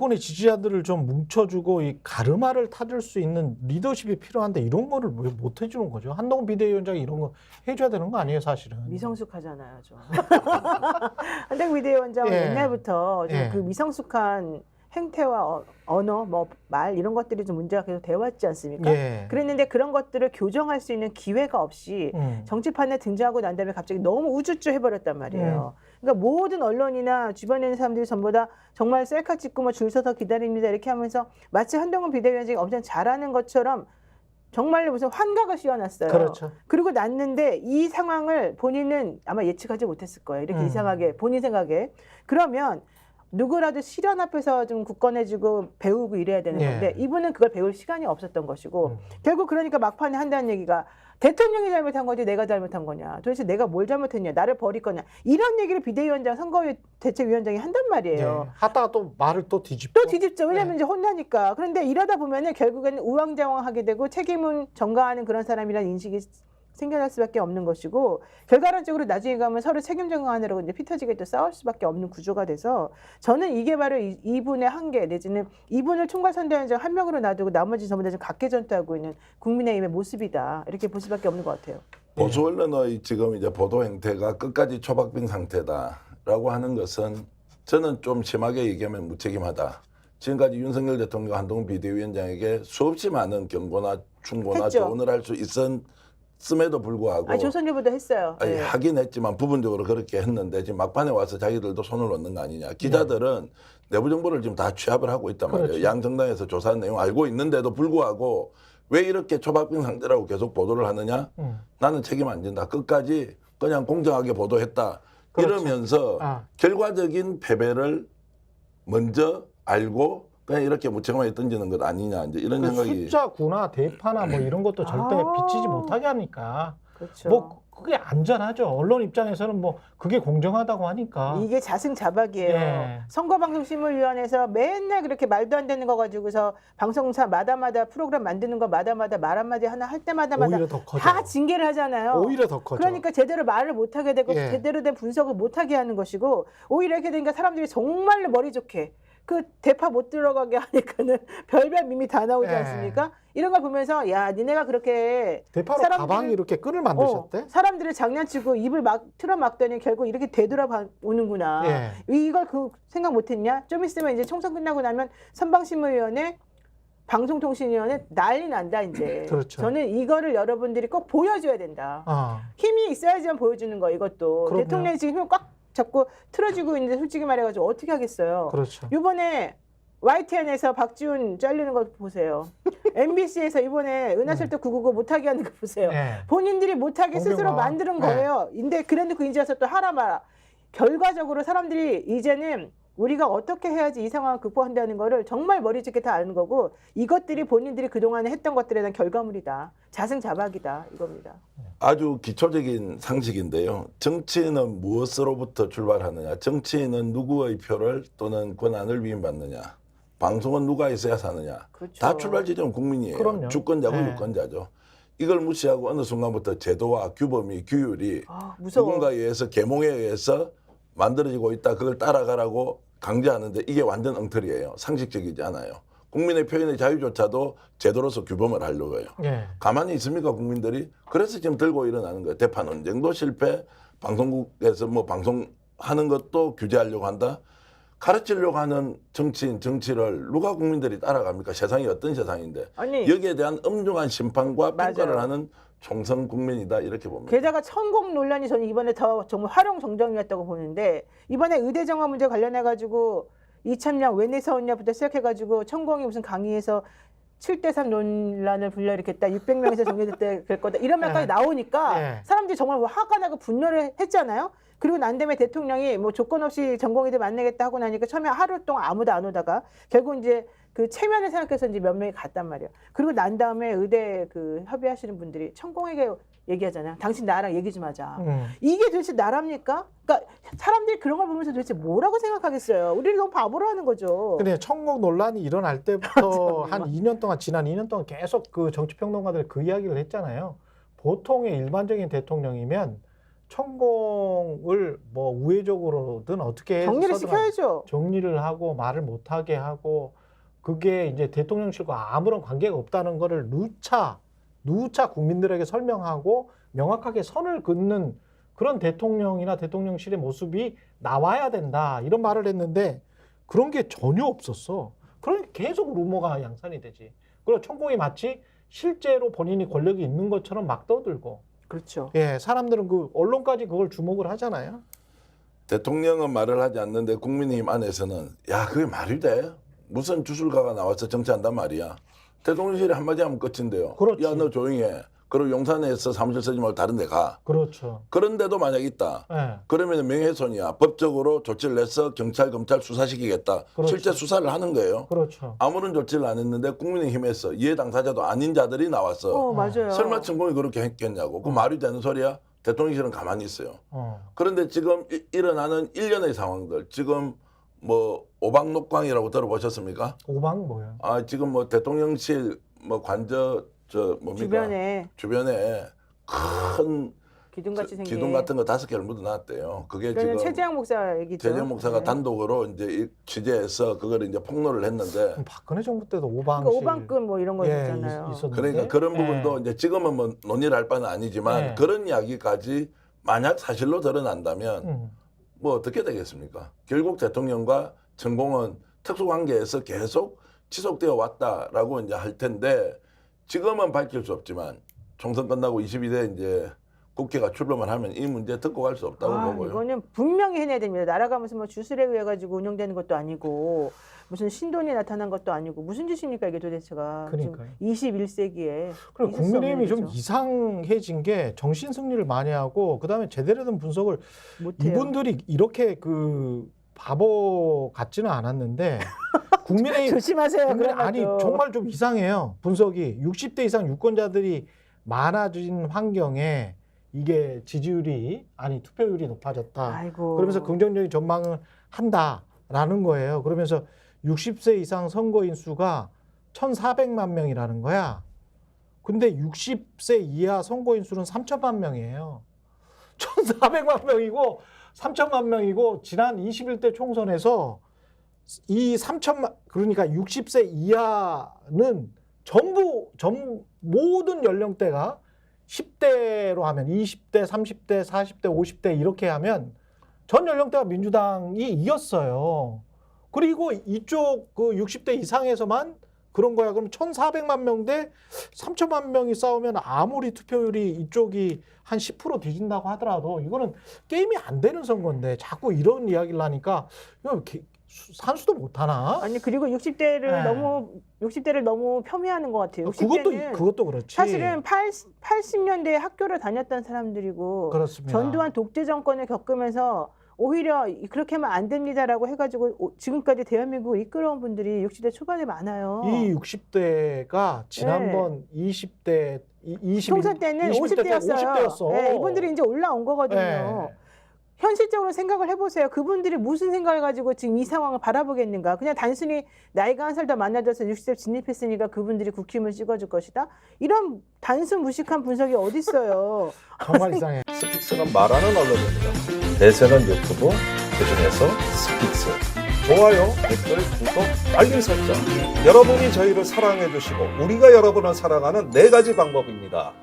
박근혜 지지자들을 좀 뭉쳐주고 이 가르마를 타줄 수 있는 리더십이 필요한데 이런 거를 왜 못 해주는 거죠? 한동훈 비대위원장이 이런 거 해줘야 되는 거 아니에요, 사실은? 미성숙하잖아요, 좀. 한동훈 비대위원장은 예. 옛날부터 좀 예. 그 미성숙한 행태와 언어, 뭐 말 이런 것들이 좀 문제가 계속 되어왔지 않습니까? 예. 그랬는데 그런 것들을 교정할 수 있는 기회가 없이 정치판에 등장하고 난 다음에 갑자기 너무 우쭈쭈 해버렸단 말이에요. 그러니까 모든 언론이나 주변에 있는 사람들이 전부 다 정말 셀카 찍고 뭐 줄 서서 기다립니다 이렇게 하면서 마치 한동훈 비대위원장이 엄청 잘하는 것처럼 정말로 무슨 환각을 씌워놨어요. 그렇죠. 그리고 났는데 이 상황을 본인은 아마 예측하지 못했을 거예요. 이렇게 이상하게 본인 생각에. 그러면 누구라도 시련 앞에서 좀 굳건해지고 배우고 이래야 되는 건데 이분은 그걸 배울 시간이 없었던 것이고 결국 그러니까 막판에 한다는 얘기가 대통령이 잘못한 거지 내가 잘못한 거냐. 도대체 내가 뭘 잘못했냐. 나를 버릴 거냐. 이런 얘기를 비대위원장 선거위 대책위원장이 한단 말이에요. 하다가 또 말을 또 뒤집고. 또 뒤집죠. 왜냐하면 이제 혼나니까. 그런데 이러다 보면은 결국에는 우왕좌왕하게 되고 책임은 전가하는 그런 사람이라는 인식이 생겨날 수밖에 없는 것이고 결과론적으로 나중에 가면 서로 책임 전가하느라고 이제 피터지게 또 싸울 수밖에 없는 구조가 돼서 저는 이게 바로 이분의 한계 내지는 이분을 총괄선대위원장 한 명으로 놔두고 나머지 전부 다 좀 각계전투하고 있는 국민의힘의 모습이다 이렇게 볼 수밖에 없는 것 같아요. 보수 언론의 지금 이제 보도 행태가 끝까지 초박빙 상태다라고 하는 것은 저는 좀 심하게 얘기하면 무책임하다. 지금까지 윤석열 대통령 한동훈 비대위원장에게 수없이 많은 경고나 충고나 했죠. 조언을 할 수 있었음에도 불구하고 조선일보도 했어요. 아니, 네. 하긴 했지만 부분적으로 그렇게 했는데 지금 막판에 와서 자기들도 손을 놓는 거 아니냐. 기자들은 내부 정보를 지금 다 취합을 하고 있단 말이에요. 그렇죠. 양 정당에서 조사한 내용 알고 있는데도 불구하고 왜 이렇게 초박빙 상태라고 계속 보도를 하느냐. 나는 책임 안 진다. 끝까지 그냥 공정하게 보도했다. 그렇죠. 이러면서 결과적인 패배를 먼저 알고 그냥 이렇게 무책임하게 던지는 것 아니냐. 이제 이런 생각이. 숫자구나 대파나 뭐 이런 것도 절대 비치지 못하게 하니까. 그렇죠. 뭐 그게 안전하죠. 언론 입장에서는 뭐 그게 공정하다고 하니까. 이게 자승자박이에요. 예. 선거방송심의위원회에서 맨날 그렇게 말도 안 되는 거 가지고서 방송사마다마다 프로그램 만드는 거 마다마다 말 한마디 하나 할 때마다마다 오히려 더 커져. 다 징계를 하잖아요. 오히려 더 커져. 그러니까 제대로 말을 못하게 되고 예. 제대로 된 분석을 못하게 하는 것이고 오히려 이렇게 되니까 사람들이 정말로 머리 좋게 그 대파 못 들어가게 하니까는 별별 밈이 다 나오지 예. 않습니까? 이런 걸 보면서 야 니네가 그렇게 대파로 가방이 이렇게 끈을 만드셨대? 사람들을 장난치고 입을 막 틀어막더니 결국 이렇게 되돌아오는구나. 예. 이걸 그 생각 못했냐? 좀 있으면 이제 총선 끝나고 나면 선방신문위원회, 방송통신위원회 난리 난다 이제. 그렇죠. 저는 이거를 여러분들이 꼭 보여줘야 된다. 힘이 있어야지만 보여주는 거 이것도. 그럼요. 대통령이 지금 힘을 꽉 잡고 틀어주고 있는데 솔직히 말해가지고 어떻게 하겠어요. 그렇죠. 이번에 YTN에서 박지훈 잘리는 거 보세요. MBC에서 이번에 은하철도 999 못하게 하는 거 보세요. 예. 본인들이 못하게 스스로 공병화. 만드는 거예요. 근데 그래놓고 이제 와서 또 하라 마라. 결과적으로 사람들이 이제는 우리가 어떻게 해야지 이 상황을 극복한다는 거를 정말 머리좋게 다 아는 거고 이것들이 본인들이 그동안에 했던 것들에 대한 결과물이다. 자승자박이다. 이겁니다. 아주 기초적인 상식인데요. 정치인은 무엇으로부터 출발하느냐. 정치인은 누구의 표를 또는 권한을 위임받느냐. 방송은 누가 있어야 사느냐. 그렇죠. 다 출발 지점은 국민이에요. 그럼요. 주권자고 네. 유권자죠. 이걸 무시하고 어느 순간부터 제도와 규범이 규율이 무서워. 누군가에 의해서 계몽에 의해서 만들어지고 있다. 그걸 따라가라고 강제하는데 이게 완전 엉터리예요. 상식적이지 않아요. 국민의 표현의 자유조차도 제도로서 규범을 하려고 해요. 예. 가만히 있습니까 국민들이? 그래서 지금 들고 일어나는 거예요. 대파 논쟁도 실패, 방송국에서 뭐 방송하는 것도 규제하려고 한다. 가르치려고 하는 정치인, 정치를 누가 국민들이 따라갑니까? 세상이 어떤 세상인데. 아니, 여기에 대한 엄중한 심판과 평가를 맞아요. 하는 총선 국민이다 이렇게 봅니다. 게다가 천공 논란이 저는 이번에 더 정말 활용정정이었다고 보는데 이번에 의대 정화 문제 관련해가지고 이참량 왜 내세웠냐부터 시작해가지고 천공이 무슨 강의에서 7대3 논란을 불러일으켰다. 600명에서 정리될 거다. 이런 말까지 나오니까 사람들이 정말 화가 나고 분노를 했잖아요. 그리고 난 다음에 대통령이 뭐 조건 없이 전공의들 만나겠다 하고 나니까 처음에 하루 동안 아무도 안 오다가 결국 이제 그 체면을 생각해서 이제 몇 명이 갔단 말이에요. 그리고 난 다음에 의대 그 협의하시는 분들이 천공에게 얘기하잖아요. 당신 나랑 얘기 좀 하자. 이게 도대체 나랍니까? 그러니까 사람들이 그런 걸 보면서 도대체 뭐라고 생각하겠어요? 우리를 너무 바보로 하는 거죠. 근데 천공 논란이 일어날 때부터 한 2년 동안 지난 2년 동안 계속 그 정치평론가들 그 이야기를 했잖아요. 보통의 일반적인 대통령이면 천공을 뭐 우회적으로든 어떻게 정리를 해서든 시켜야죠. 정리를 하고 말을 못하게 하고 그게 이제 대통령실과 아무런 관계가 없다는 거를 누차 국민들에게 설명하고 명확하게 선을 긋는 그런 대통령이나 대통령실의 모습이 나와야 된다 이런 말을 했는데 그런 게 전혀 없었어. 그러니까 계속 루머가 양산이 되지. 그리고 천공이 마치 실제로 본인이 권력이 있는 것처럼 막 떠들고 그렇죠. 예, 사람들은 그 언론까지 그걸 주목을 하잖아요. 대통령은 말을 하지 않는데 국민의힘 안에서는 야 그게 말이 돼? 무슨 주술가가 나와서 정치한단 말이야. 대통령실이 한마디 하면 끝인데요. 그렇지. 야 너 조용히 해. 그리고 용산에서 사무실 쓰지 말고 다른 데 가. 그렇죠. 그런데도 만약 있다. 예. 그러면 명예훼손이야. 법적으로 조치를 내서 경찰, 검찰 수사시키겠다. 그렇죠. 실제 수사를 하는 거예요. 그렇죠. 아무런 조치를 안 했는데 국민의힘에서 이해 당사자도 아닌 자들이 나왔어. 맞아요. 설마 천공이 그렇게 했겠냐고. 그 말이 되는 소리야? 대통령실은 가만히 있어요. 그런데 지금 일어나는 일련의 상황들. 지금 뭐 오방녹광이라고 들어보셨습니까? 오방 뭐예요? 아 지금 뭐 대통령실 뭐 관저 저 뭡니까? 주변에 큰 기둥같이 생긴 기둥 같은 거 5개를 묻어놨대요. 그게 지금 최재형 목사 얘기죠. 최재형 목사가 네. 단독으로 이제 취재해서 그걸 이제 폭로를 했는데 박근혜 정부 때도 오방실 그러니까 오방급 뭐 이런 거 있잖아요. 있었는데. 그러니까 그런 부분도 예. 이제 지금은 뭐 논의를 할 바는 아니지만 네. 그런 이야기까지 만약 사실로 드러난다면 뭐 어떻게 되겠습니까? 결국 대통령과 천공은 특수관계에서 계속 지속되어 왔다라고 이제 할 텐데 지금은 밝힐 수 없지만 총선 끝나고 22대 이제 국회가 출범을 하면 이 문제 듣고 갈 수 없다고 보고요. 이거는 분명히 해내야 됩니다. 나라가 무슨 뭐 주술에 의해 가지고 운영되는 것도 아니고 무슨 신돈이 나타난 것도 아니고 무슨 짓입니까 이게 도대체가. 그러니까요. 21세기에. 그리고 국민의힘이 좀 이상해진 게 정신 승리를 많이 하고 그다음에 제대로 된 분석을 못해요. 이분들이 이렇게 그 바보 같지는 않았는데 국민의힘 조심하세요. 아니 정말 좀 이상해요. 분석이 60대 이상 유권자들이 많아진 환경에 이게 지지율이 아니 투표율이 높아졌다. 아이고. 그러면서 긍정적인 전망을 한다라는 거예요. 그러면서 60세 이상 선거인 수가 1,400만 명이라는 거야. 근데 60세 이하 선거인 수는 3천만 명이에요. 1,400만 명이고 3천만 명이고 지난 21대 총선에서 이 3천만 그러니까 60세 이하는 모든 연령대가 10대로 하면 20대, 30대, 40대, 50대 이렇게 하면 전 연령대가 민주당이 이겼어요. 그리고 이쪽 그 60대 이상에서만 그런 거야. 그럼 1,400만 명 대 3천만 명이 싸우면 아무리 투표율이 이쪽이 한 10% 뒤진다고 하더라도 이거는 게임이 안 되는 선거인데 자꾸 이런 이야기를 하니까 이거 산수도 못하나? 아니 그리고 60대를 너무 폄훼하는 것 같아요. 60대는 그것도 그렇지. 사실은 80년대에 학교를 다녔던 사람들이고 그렇습니다. 전두환 독재 정권을 겪으면서 오히려 그렇게 하면 안 됩니다라고 해가지고 지금까지 대한민국을 이끌어온 분들이 60대 초반에 많아요. 이 60대가 지난번 20대, 20 총선 때는 50대였어요. 네, 이분들이 이제 올라온 거거든요. 네. 현실적으로 생각을 해보세요. 그분들이 무슨 생각을 가지고 지금 이 상황을 바라보겠는가. 그냥 단순히 나이가 한 살 더 많아져서 60세 진입했으니까 그분들이 국힘을 찍어줄 것이다. 이런 단순 무식한 분석이 어디 있어요. 정말 이상해. 스픽스는 말하는 언론입니다. 대세는 유튜브, 그중에서 스픽스. 좋아요, 댓글, 구독, 알림 설정. 여러분이 저희를 사랑해 주시고 우리가 여러분을 사랑하는 4가지 방법입니다.